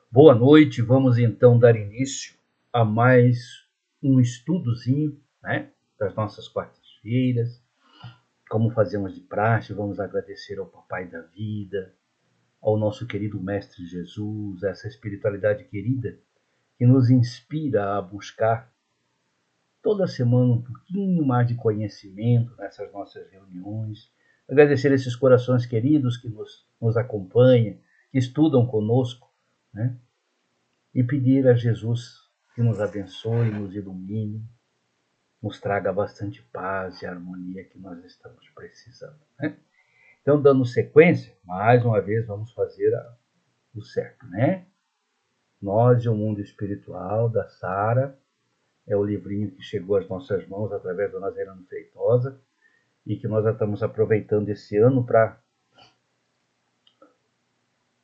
Boa noite, vamos então dar início a mais um estudozinho, né, das nossas quartas-feiras. Como fazemos de praxe, vamos agradecer ao Papai da Vida, ao nosso querido Mestre Jesus, essa espiritualidade querida que nos inspira a buscar toda semana um pouquinho mais de conhecimento nessas nossas reuniões. Agradecer esses corações queridos que nos acompanham, que estudam conosco, né? E pedir a Jesus que nos abençoe, nos ilumine, nos traga bastante paz e harmonia que nós estamos precisando, né? Então, dando sequência, mais uma vez vamos fazer o certo, né? Nós e o Mundo Espiritual, da Sara, é o livrinho que chegou às nossas mãos através da Nazareno Feitosa e que nós já estamos aproveitando esse ano para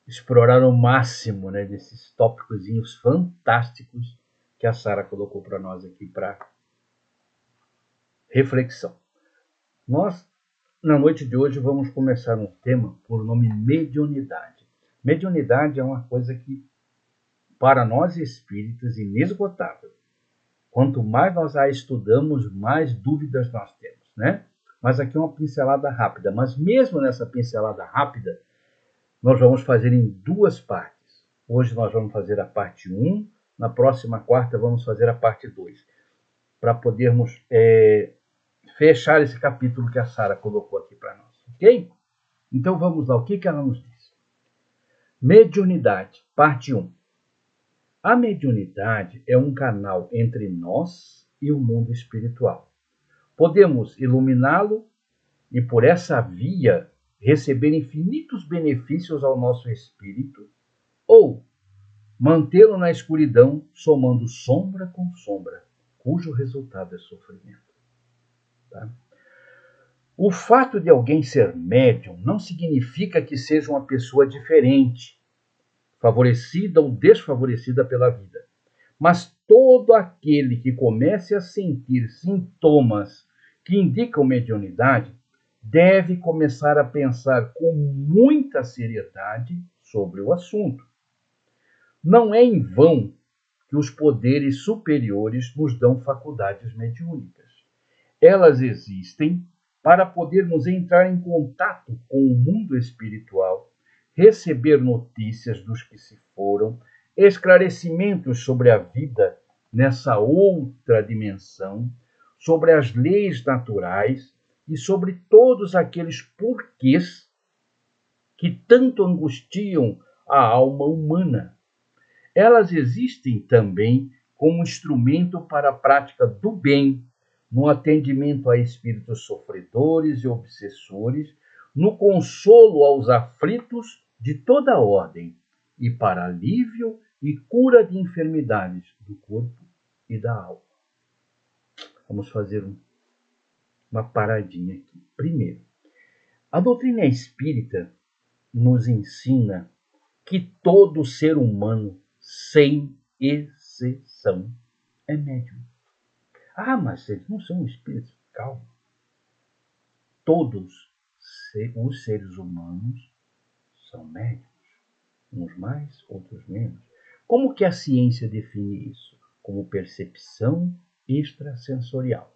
explorar o máximo, né, desses tópicozinhos fantásticos que a Sara colocou para nós aqui para reflexão. Nós, na noite de hoje, vamos começar um tema por nome mediunidade. Mediunidade é uma coisa que, para nós espíritas, inesgotável. Quanto mais nós a estudamos, mais dúvidas nós temos, né? Mas aqui uma pincelada rápida. Mas mesmo nessa pincelada rápida, nós vamos fazer em duas partes. Hoje nós vamos fazer a parte 1, na próxima quarta vamos fazer a parte 2, para podermos fechar esse capítulo que a Sara colocou aqui para nós, ok? Então vamos lá, o que ela nos diz? Mediunidade, parte 1. A mediunidade é um canal entre nós e o mundo espiritual. Podemos iluminá-lo e, por essa via, receber infinitos benefícios ao nosso espírito, ou mantê-lo na escuridão, somando sombra com sombra, cujo resultado é sofrimento. Tá? O fato de alguém ser médium não significa que seja uma pessoa diferente, favorecida ou desfavorecida pela vida. Mas todo aquele que comece a sentir sintomas que indicam mediunidade deve começar a pensar com muita seriedade sobre o assunto. Não é em vão que os poderes superiores nos dão faculdades mediúnicas. Elas existem para podermos entrar em contato com o mundo espiritual, receber notícias dos que se foram, esclarecimentos sobre a vida nessa outra dimensão, sobre as leis naturais e sobre todos aqueles porquês que tanto angustiam a alma humana. Elas existem também como instrumento para a prática do bem, no atendimento a espíritos sofredores e obsessores, no consolo aos aflitos de toda ordem e para alívio e cura de enfermidades do corpo e da alma. Vamos fazer uma paradinha aqui. Primeiro, a doutrina espírita nos ensina que todo ser humano, sem exceção, é médium. Ah, mas eles não são espíritos. Calma. Todos os seres humanos são médiums. Uns mais, outros menos. Como que a ciência define isso? Como percepção extrasensorial.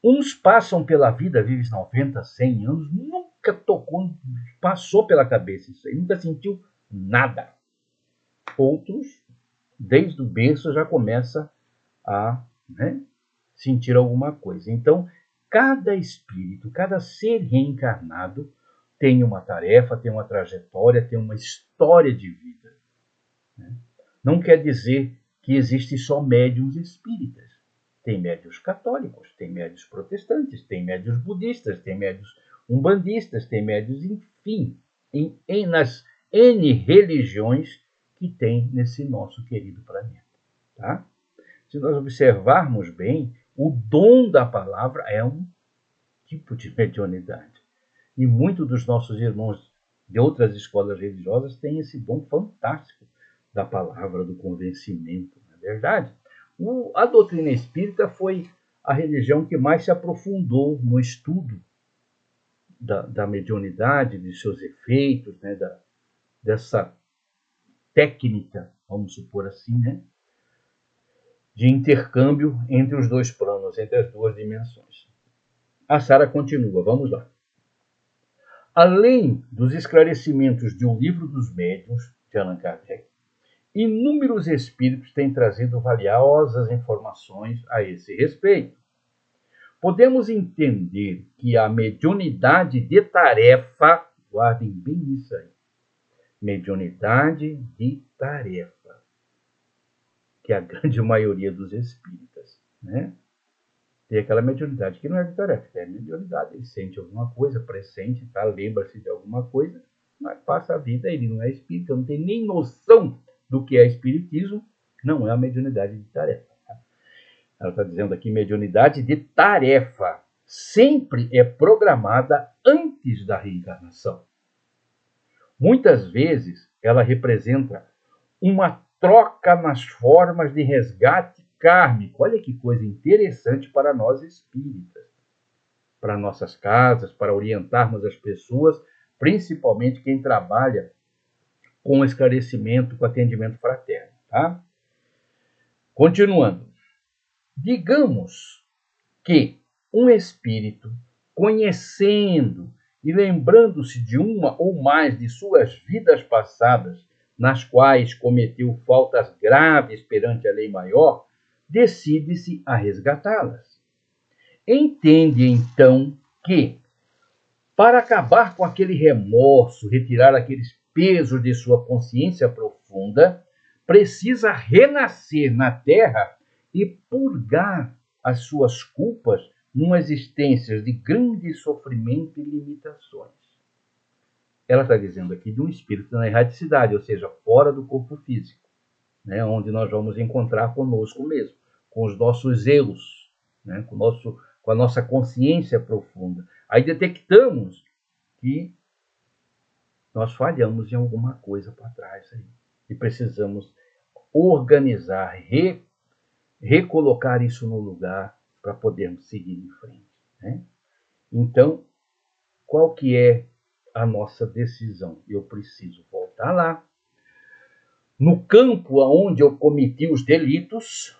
Uns passam pela vida, vivem 90, 100 anos, nunca passou pela cabeça isso aí, nunca sentiu nada. Outros, desde o berço, já começa a sentir alguma coisa. Então, cada espírito, cada ser reencarnado tem uma tarefa, tem uma trajetória, tem uma história de vida. Não quer dizer que existem só médiuns espíritas. Tem médiuns católicos, tem médiuns protestantes, tem médiuns budistas, tem médiuns umbandistas, tem médiuns, enfim, nas N religiões que tem nesse nosso querido planeta. Tá? Se nós observarmos bem, o dom da palavra é um tipo de mediunidade. E muitos dos nossos irmãos de outras escolas religiosas têm esse dom fantástico da palavra, do convencimento, não é verdade? A doutrina espírita foi a religião que mais se aprofundou no estudo da mediunidade, de seus efeitos, né, dessa técnica, vamos supor assim, né? De intercâmbio entre os dois planos, entre as duas dimensões. A Sara continua, vamos lá. Além dos esclarecimentos de O Livro dos Médiuns, de Allan Kardec, inúmeros espíritos têm trazido valiosas informações a esse respeito. Podemos entender que a mediunidade de tarefa, guardem bem isso aí, mediunidade de tarefa, que é a grande maioria dos espíritas, né? Tem aquela mediunidade que não é de tarefa, é mediunidade, ele sente alguma coisa, pressente, tá? Lembra-se de alguma coisa, mas passa a vida, ele não é espírita, não tem nem noção do que é espiritismo, não é a mediunidade de tarefa. Ela está dizendo aqui mediunidade de tarefa, sempre é programada antes da reencarnação. Muitas vezes ela representa uma troca nas formas de resgate kármico. Olha que coisa interessante para nós espíritas, para nossas casas, para orientarmos as pessoas, principalmente quem trabalha com esclarecimento, com atendimento fraterno. Tá? Continuando. Digamos que um espírito, conhecendo e lembrando-se de uma ou mais de suas vidas passadas, nas quais cometeu faltas graves perante a lei maior, decide-se a resgatá-las. Entende, então, que, para acabar com aquele remorso, retirar aqueles pesos de sua consciência profunda, precisa renascer na Terra e purgar as suas culpas numa existência de grande sofrimento e limitações. Ela está dizendo aqui de um espírito na erraticidade, ou seja, fora do corpo físico, né, onde nós vamos encontrar conosco mesmo, com os nossos erros, né, com a nossa consciência profunda. Aí detectamos que nós falhamos em alguma coisa para trás aí, e precisamos organizar, recolocar isso no lugar para podermos seguir em frente. Né? Então, qual que é a nossa decisão? Eu preciso voltar lá, no campo onde eu cometi os delitos,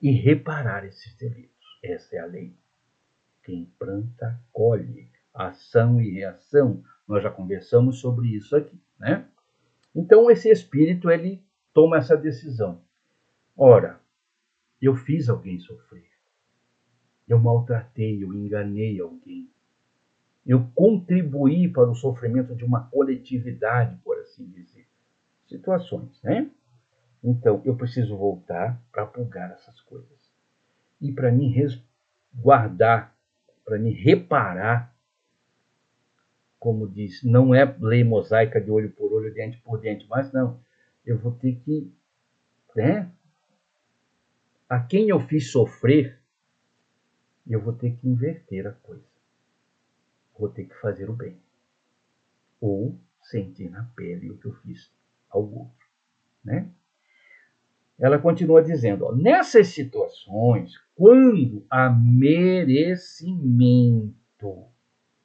e reparar esses delitos. Essa é a lei. Quem planta, colhe. Ação e reação. Nós já conversamos sobre isso aqui. Né? Então, esse espírito, ele toma essa decisão. Ora, eu fiz alguém sofrer. Eu maltratei, eu enganei alguém. Eu contribuí para o sofrimento de uma coletividade, por assim dizer. Situações, né? Então, eu preciso voltar para purgar essas coisas. E para me resguardar, para me reparar, como diz, não é lei mosaica de olho por olho, dente por dente, mas não. Eu vou ter que, né? A quem eu fiz sofrer, eu vou ter que inverter a coisa. Vou ter que fazer o bem. Ou sentir na pele o que eu fiz ao outro. Né? Ela continua dizendo, ó, nessas situações, quando há merecimento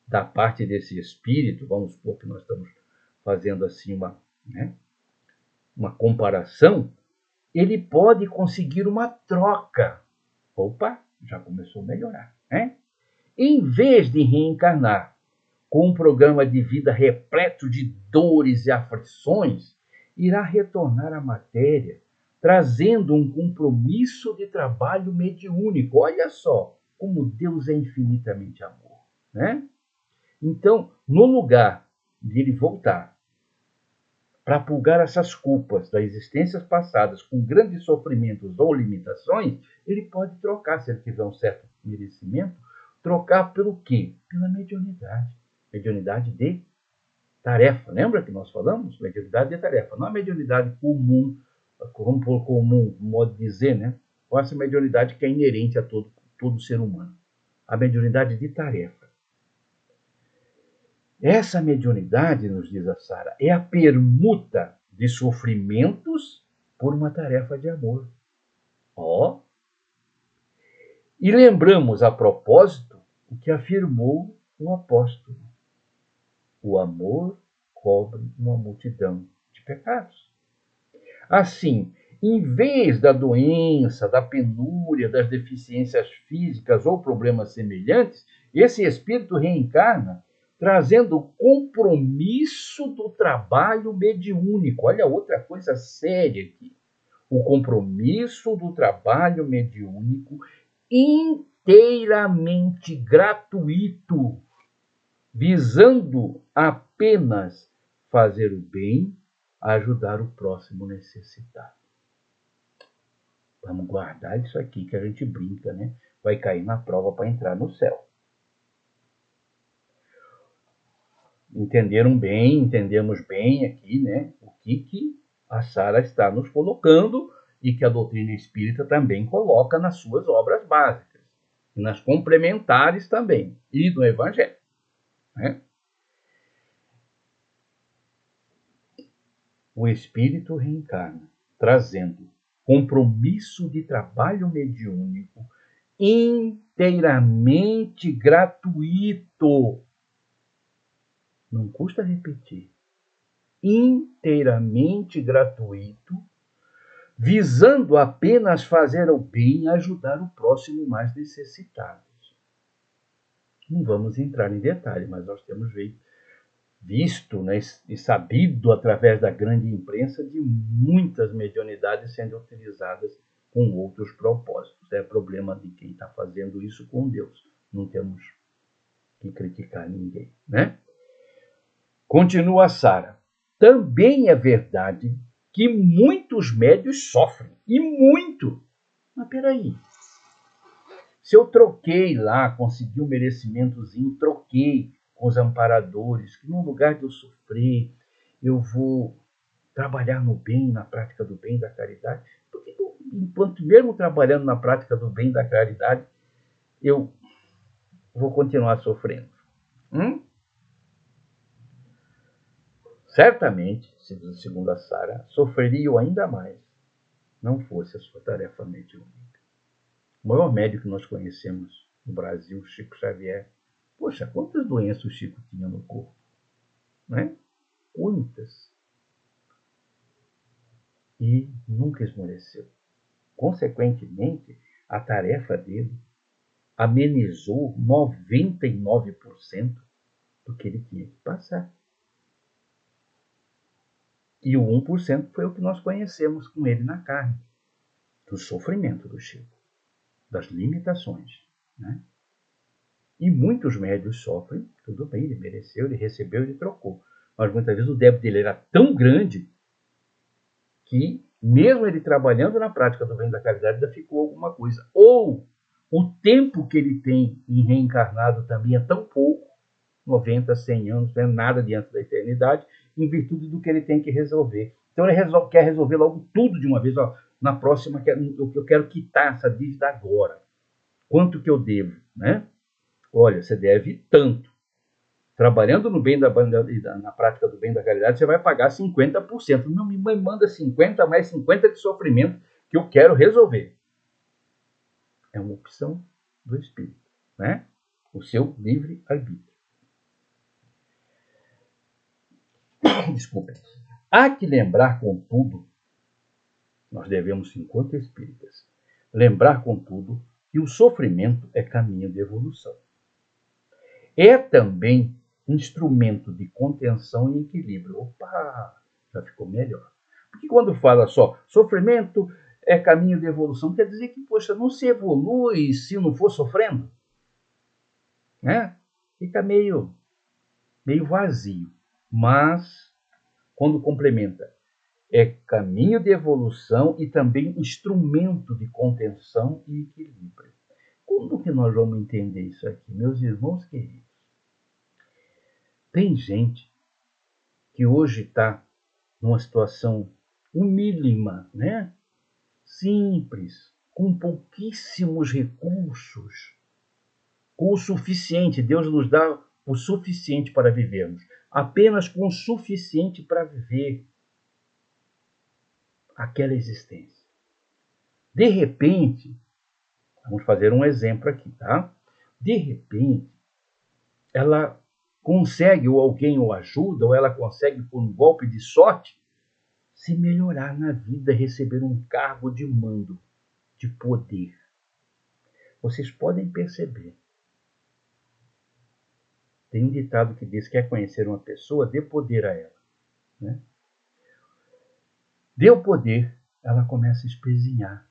da parte desse espírito, vamos supor que nós estamos fazendo assim uma comparação, ele pode conseguir uma troca. Opa, já começou a melhorar. Né? Em vez de reencarnar com um programa de vida repleto de dores e aflições, irá retornar à matéria, trazendo um compromisso de trabalho mediúnico. Olha só como Deus é infinitamente amor. Né? Então, no lugar de ele voltar para purgar essas culpas das existências passadas com grandes sofrimentos ou limitações, ele pode trocar, se ele tiver um certo merecimento, trocar pelo quê? Pela mediunidade. Mediunidade de tarefa. Lembra que nós falamos? Mediunidade de tarefa. Não a mediunidade comum, vamos por comum, modo de dizer, né? Ou essa mediunidade que é inerente a todo ser humano. A mediunidade de tarefa. Essa mediunidade, nos diz a Sara, é a permuta de sofrimentos por uma tarefa de amor. Ó. E lembramos, a propósito, o que afirmou o apóstolo. O amor cobre uma multidão de pecados. Assim, em vez da doença, da penúria, das deficiências físicas ou problemas semelhantes, esse espírito reencarna trazendo o compromisso do trabalho mediúnico. Olha outra coisa séria aqui. O compromisso do trabalho mediúnico inteiramente gratuito, visando apenas fazer o bem, ajudar o próximo necessitado. Vamos guardar isso aqui que a gente brinca, né? Vai cair na prova para entrar no céu. Entendemos bem aqui, né? O que a Sara está nos colocando e que a doutrina espírita também coloca nas suas obras básicas, e nas complementares também, e no Evangelho, né? O espírito reencarna, trazendo compromisso de trabalho mediúnico inteiramente gratuito. Não custa repetir. Inteiramente gratuito, visando apenas fazer o bem e ajudar o próximo mais necessitado. Não vamos entrar em detalhe, mas nós temos visto, né, e sabido através da grande imprensa de muitas mediunidades sendo utilizadas com outros propósitos. É problema de quem está fazendo isso com Deus. Não temos que criticar ninguém, né? Continua Sara. Também é verdade que muitos médios sofrem, e muito. Mas peraí, se eu troquei lá, consegui um merecimentozinho, troquei com os amparadores, que no lugar de eu sofrer, eu vou trabalhar no bem, na prática do bem, da caridade. Porque enquanto mesmo trabalhando na prática do bem, da caridade, eu vou continuar sofrendo? Certamente, segundo a Sara, sofreriam ainda mais, não fosse a sua tarefa mediúnica. O maior médico que nós conhecemos no Brasil, Chico Xavier. Poxa, quantas doenças o Chico tinha no corpo? Né? Quantas? E nunca esmoreceu. Consequentemente, a tarefa dele amenizou 99% do que ele tinha que passar. E o 1% foi o que nós conhecemos com ele na carne, do sofrimento do Chico, das limitações, né? E muitos médios sofrem, tudo bem, ele mereceu, ele recebeu, ele trocou. Mas muitas vezes o débito dele era tão grande que, mesmo ele trabalhando na prática do bem da caridade, ainda ficou alguma coisa. Ou o tempo que ele tem em reencarnado também é tão pouco, 90, 100 anos, não é nada diante da eternidade, em virtude do que ele tem que resolver. Então ele quer resolver logo tudo de uma vez. Ó, na próxima, eu quero quitar essa dívida agora. Quanto que eu devo, né? Olha, você deve tanto. Trabalhando no bem na prática do bem da caridade, você vai pagar 50%. Não me manda 50 mais 50 de sofrimento que eu quero resolver. É uma opção do espírito, né? O seu livre-arbítrio. Desculpem. Há que lembrar, contudo, nós devemos, enquanto espíritas, lembrar, contudo, que o sofrimento é caminho de evolução. É também instrumento de contenção e equilíbrio. Opa, já ficou melhor. Porque quando fala só sofrimento é caminho de evolução, quer dizer que, poxa, não se evolui se não for sofrendo, né? Fica meio vazio. Mas, quando complementa, é caminho de evolução e também instrumento de contenção e equilíbrio. Como que nós vamos entender isso aqui, meus irmãos queridos? Tem gente que hoje está numa situação humílima, né? Simples, com pouquíssimos recursos, com o suficiente. Deus nos dá o suficiente para vivermos, apenas com o suficiente para viver aquela existência. De repente, vamos fazer um exemplo aqui, tá? De repente, ela consegue, ou alguém o ajuda, ou ela consegue, por um golpe de sorte, se melhorar na vida, receber um cargo de mando, de poder. Vocês podem perceber. Tem um ditado que diz que quer conhecer uma pessoa, dê poder a ela. Né? Dê o poder, ela começa a espezinhar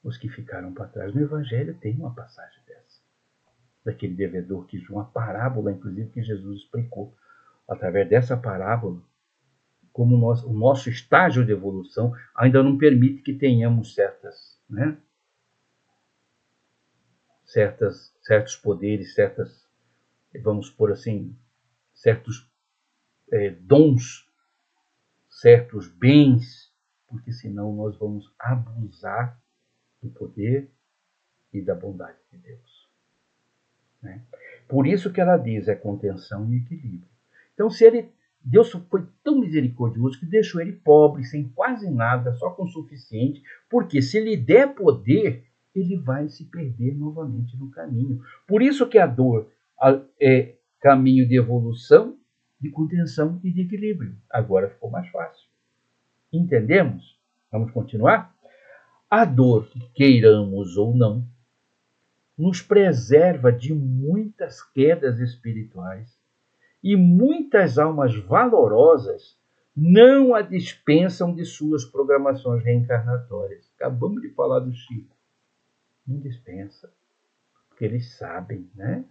os que ficaram para trás. No Evangelho tem uma passagem dessa. Daquele devedor que uma parábola, inclusive, que Jesus explicou. Através dessa parábola, como o nosso estágio de evolução ainda não permite que tenhamos certos poderes, vamos por assim, certos dons, certos bens, porque senão nós vamos abusar do poder e da bondade de Deus. Né? Por isso que ela diz, contenção e equilíbrio. Então, Deus foi tão misericordioso que deixou ele pobre, sem quase nada, só com o suficiente, porque se lhe der poder, ele vai se perder novamente no caminho. Por isso que a dor é caminho de evolução, de contenção e de equilíbrio. Agora ficou mais fácil. Entendemos? Vamos continuar? A dor, queiramos ou não, nos preserva de muitas quedas espirituais e muitas almas valorosas não a dispensam de suas programações reencarnatórias. Acabamos de falar do Chico. Não dispensa, porque eles sabem, né?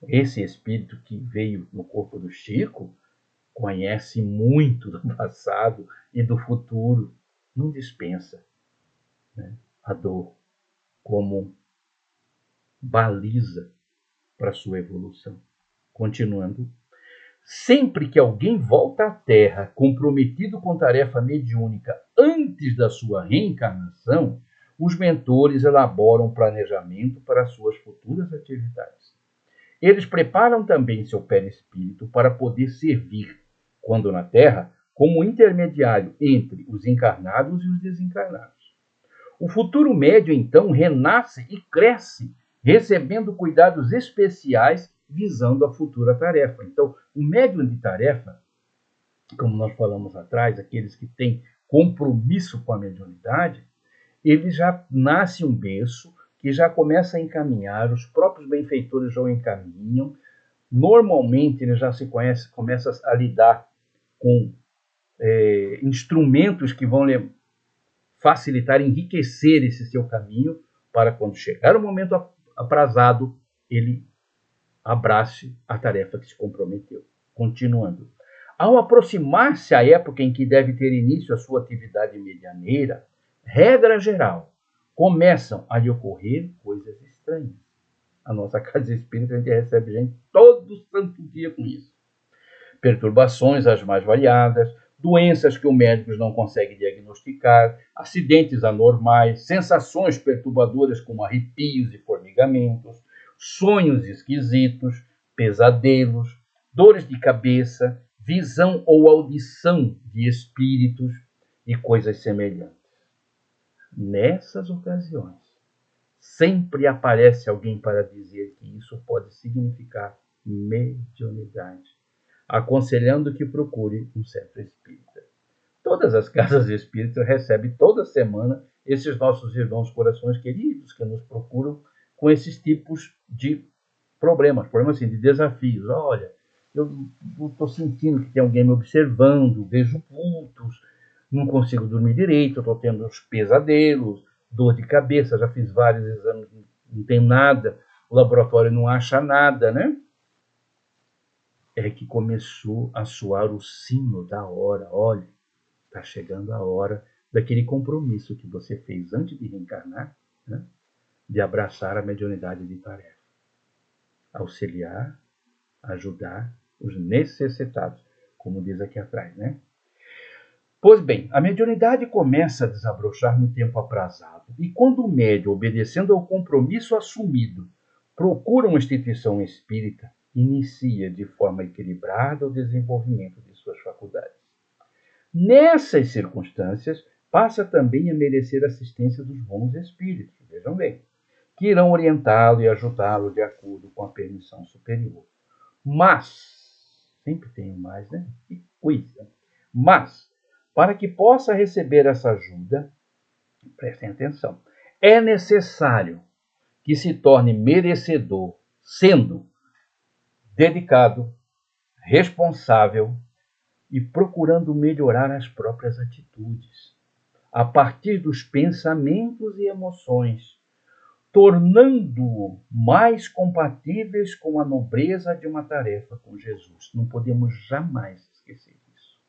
Esse espírito que veio no corpo do Chico conhece muito do passado e do futuro. Não dispensa, né, a dor como baliza para a sua evolução. Continuando. Sempre que alguém volta à Terra comprometido com tarefa mediúnica antes da sua reencarnação, os mentores elaboram um planejamento para suas futuras atividades. Eles preparam também seu perispírito para poder servir, quando na Terra, como intermediário entre os encarnados e os desencarnados. O futuro médio, então, renasce e cresce, recebendo cuidados especiais visando a futura tarefa. Então, o médium de tarefa, como nós falamos atrás, aqueles que têm compromisso com a mediunidade, ele já nasce um berço que já começa a encaminhar, os próprios benfeitores já o encaminham. Normalmente ele já começa a lidar com instrumentos que vão facilitar, enriquecer esse seu caminho, para quando chegar o momento aprazado, ele abrace a tarefa que se comprometeu. Continuando. Ao aproximar-se a época em que deve ter início a sua atividade medianeira, regra geral, começam a lhe ocorrer coisas estranhas. A nossa casa espírita, a gente recebe gente todo santo dia com isso. Perturbações as mais variadas, doenças que os médicos não conseguem diagnosticar, acidentes anormais, sensações perturbadoras como arrepios e formigamentos, sonhos esquisitos, pesadelos, dores de cabeça, visão ou audição de espíritos e coisas semelhantes. Nessas ocasiões, sempre aparece alguém para dizer que isso pode significar mediunidade, aconselhando que procure um centro espírita. Todas as casas espíritas recebem toda semana esses nossos irmãos corações queridos que nos procuram com esses tipos de problemas assim, de desafios. Olha, eu estou sentindo que tem alguém me observando, vejo vultos, não consigo dormir direito, estou tendo os pesadelos, dor de cabeça, já fiz vários exames, não tem nada, o laboratório não acha nada, né? É que começou a soar o sino da hora. Olha, está chegando a hora daquele compromisso que você fez antes de reencarnar, né? De abraçar a mediunidade de tarefa. Auxiliar, ajudar os necessitados, como diz aqui atrás, né? Pois bem, a mediunidade começa a desabrochar no tempo aprazado, e quando o médium, obedecendo ao compromisso assumido, procura uma instituição espírita, inicia de forma equilibrada o desenvolvimento de suas faculdades. Nessas circunstâncias, passa também a merecer a assistência dos bons espíritos, vejam bem, que irão orientá-lo e ajudá-lo de acordo com a permissão superior. Mas, sempre tem mais, né? Que coisa! Mas, Para que possa receber essa ajuda, prestem atenção, é necessário que se torne merecedor, sendo dedicado, responsável e procurando melhorar as próprias atitudes, a partir dos pensamentos e emoções, tornando-o mais compatíveis com a nobreza de uma tarefa com Jesus. Não podemos jamais esquecer disso.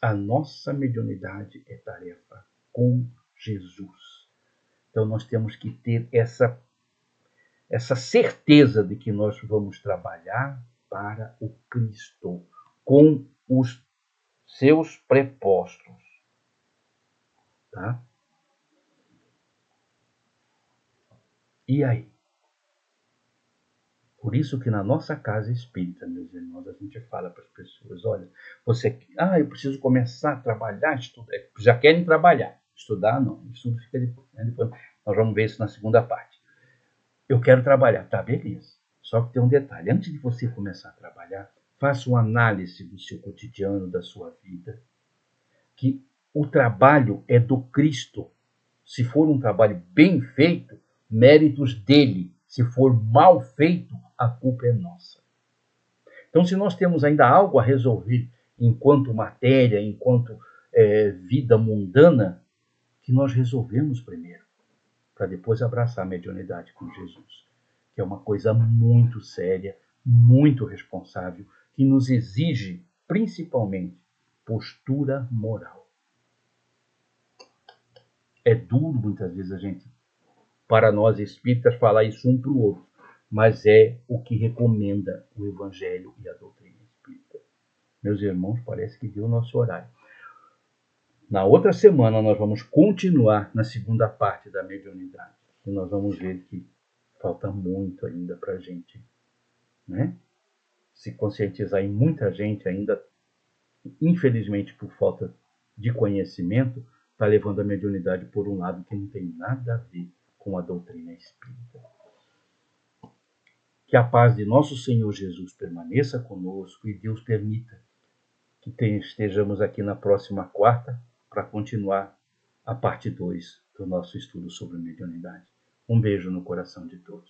A nossa mediunidade é tarefa com Jesus. Então nós temos que ter essa certeza de que nós vamos trabalhar para o Cristo, com os seus prepostos. Tá? E aí? Por isso que na nossa casa espírita, meus irmãos, a gente fala para as pessoas, olha, eu preciso começar a trabalhar, estudar. Já querem trabalhar. Estudar, não. Estudo fica depois. Depois nós vamos ver isso na segunda parte. Eu quero trabalhar. Tá, beleza. Só que tem um detalhe. Antes de você começar a trabalhar, faça uma análise do seu cotidiano, da sua vida. Que o trabalho é do Cristo. Se for um trabalho bem feito, méritos dele. Se for mal feito, a culpa é nossa. Então, se nós temos ainda algo a resolver enquanto matéria, enquanto vida mundana, que nós resolvemos primeiro, para depois abraçar a mediunidade com Jesus, que é uma coisa muito séria, muito responsável, que nos exige, principalmente, postura moral. É duro, muitas vezes, para nós espíritas, falar isso um para o outro, mas é o que recomenda o Evangelho e a doutrina espírita. Meus irmãos, parece que deu o nosso horário. Na outra semana nós vamos continuar na segunda parte da mediunidade. E nós vamos ver que falta muito ainda para a gente, né? Se conscientizar em muita gente ainda, infelizmente por falta de conhecimento, está levando a mediunidade por um lado que não tem nada a ver com a doutrina espírita. Que a paz de nosso Senhor Jesus permaneça conosco e Deus permita que estejamos aqui na próxima quarta para continuar a parte 2 do nosso estudo sobre mediunidade. Um beijo no coração de todos.